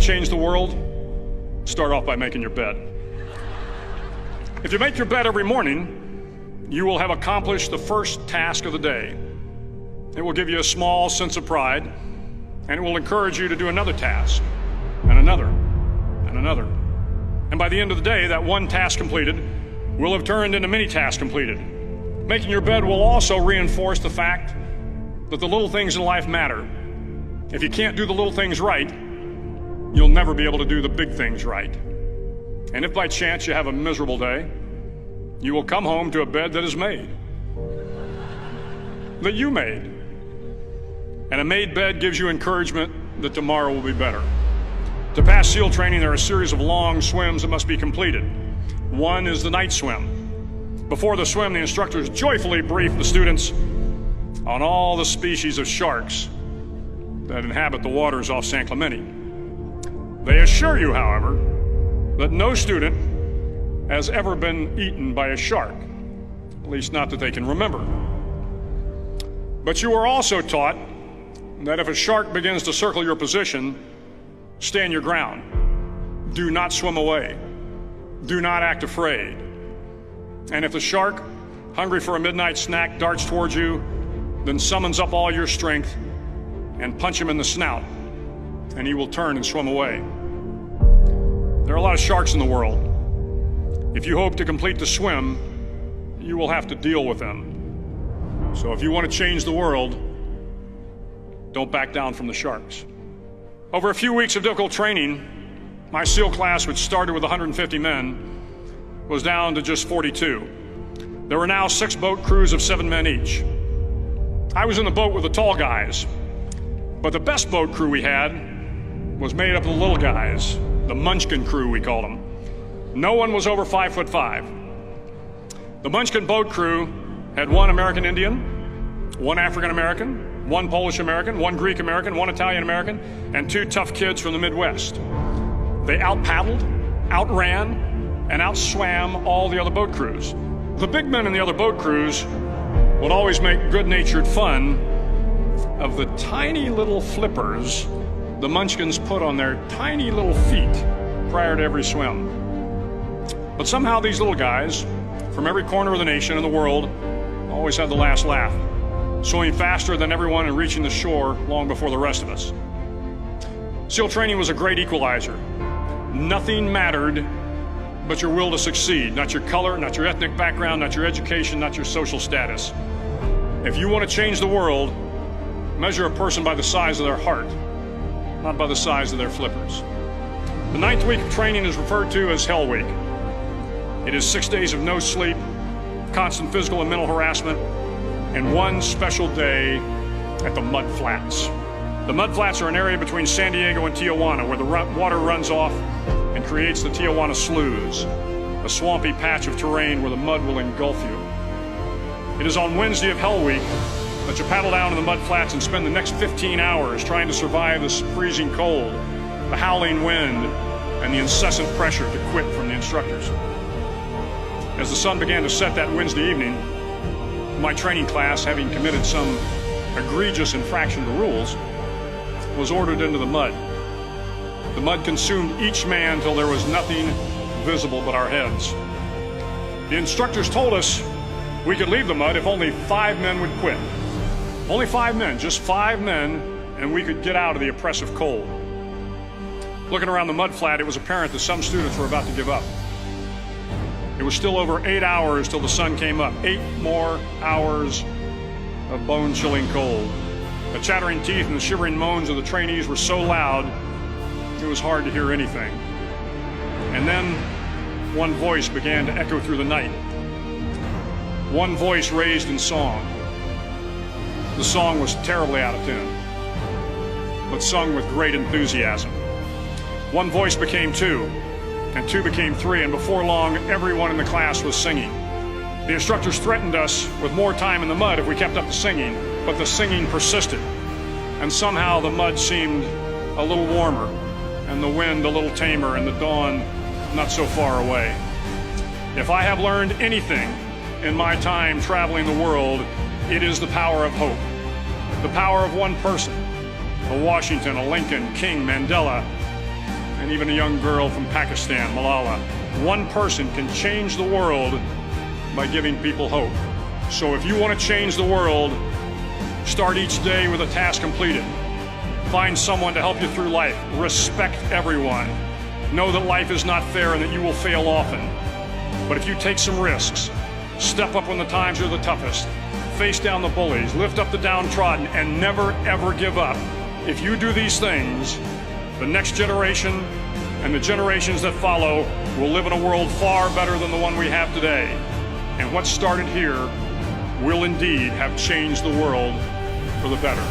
change the world? Start off by making your bed. If you make your bed every morning, you will have accomplished the first task of the day. It will give you a small sense of pride, and it will encourage you to do another task, and another, and another. And by the end of the day, that one task completed will have turned into many tasks completed. Making your bed will also reinforce the fact that the little things in life matter. If you can't do the little things right, you'll never be able to do the big things right. And if by chance you have a miserable day, you will come home to a bed that is made, that you made. And a made bed gives you encouragement that tomorrow will be better. To pass SEAL training, there are a series of long swims that must be completed. One is the night swim. Before the swim, the instructors joyfully brief the students on all the species of sharks that inhabit the waters off San Clemente. They assure you, however, that no student has ever been eaten by a shark, at least not that they can remember. But you are also taught that if a shark begins to circle your position, stand your ground. Do not swim away. Do not act afraid. And if the shark, hungry for a midnight snack, darts towards you, then summons up all your strength and punch him in the snout, and he will turn and swim away. There are a lot of sharks in the world. If you hope to complete the swim, you will have to deal with them. So if you want to change the world, don't back down from the sharks. Over a few weeks of difficult training, my SEAL class, which started with 150 men, was down to just 42. There were now 6 boat crews of 7 men each. I was in the boat with the tall guys, but the best boat crew we had was made up of the little guys, the Munchkin crew, we called them. No one was over 5'5". The Munchkin boat crew had 1 American Indian, 1 African American, 1 Polish American, 1 Greek American, 1 Italian American, and 2 tough kids from the Midwest. They out-paddled, outran, and outswam all the other boat crews. The big men in the other boat crews would always make good-natured fun of the tiny little flippers the Munchkins put on their tiny little feet prior to every swim. But somehow these little guys from every corner of the nation and the world always had the last laugh, swimming faster than everyone and reaching the shore long before the rest of us. SEAL training was a great equalizer. Nothing mattered but your will to succeed, not your color, not your ethnic background, not your education, not your social status. If you want to change the world, measure a person by the size of their heart, not by the size of their flippers. The 9th week of training is referred to as Hell Week. It is 6 days of no sleep, constant physical and mental harassment, and 1 special day at the Mud Flats. The Mud Flats are an area between San Diego and Tijuana where the water runs off and creates the Tijuana Sloughs, a swampy patch of terrain where the mud will engulf you. It is on Wednesday of Hell Week that you paddle down to the Mud Flats and spend the next 15 hours trying to survive this freezing cold, the howling wind, and the incessant pressure to quit from the instructors. As the sun began to set that Wednesday evening, my training class, having committed some egregious infraction to rules, was ordered into the mud. The mud consumed each man till there was nothing visible but our heads. The instructors told us we could leave the mud if only 5 men would quit. Only 5 men, just 5 men, and we could get out of the oppressive cold. Looking around the mud flat, it was apparent that some students were about to give up. It was still over 8 hours till the sun came up. 8 more hours of bone-chilling cold. The chattering teeth and the shivering moans of the trainees were so loud, it was hard to hear anything. And then one voice began to echo through the night. One voice raised in song. The song was terribly out of tune, but sung with great enthusiasm. One voice became 2, and 2 became 3, and before long, everyone in the class was singing. The instructors threatened us with more time in the mud if we kept up the singing, but the singing persisted, and somehow the mud seemed a little warmer, and the wind a little tamer, and the dawn not so far away. If I have learned anything in my time traveling the world, it is the power of hope. The power of one person, a Washington, a Lincoln, King, Mandela, and even a young girl from Pakistan, Malala. One person can change the world by giving people hope. So if you want to change the world, start each day with a task completed. Find someone to help you through life. Respect everyone. Know that life is not fair and that you will fail often. But if you take some risks, step up when the times are the toughest, face down the bullies, lift up the downtrodden, and never ever give up. If you do these things, the next generation and the generations that follow will live in a world far better than the one we have today. And what started here will indeed have changed the world for the better.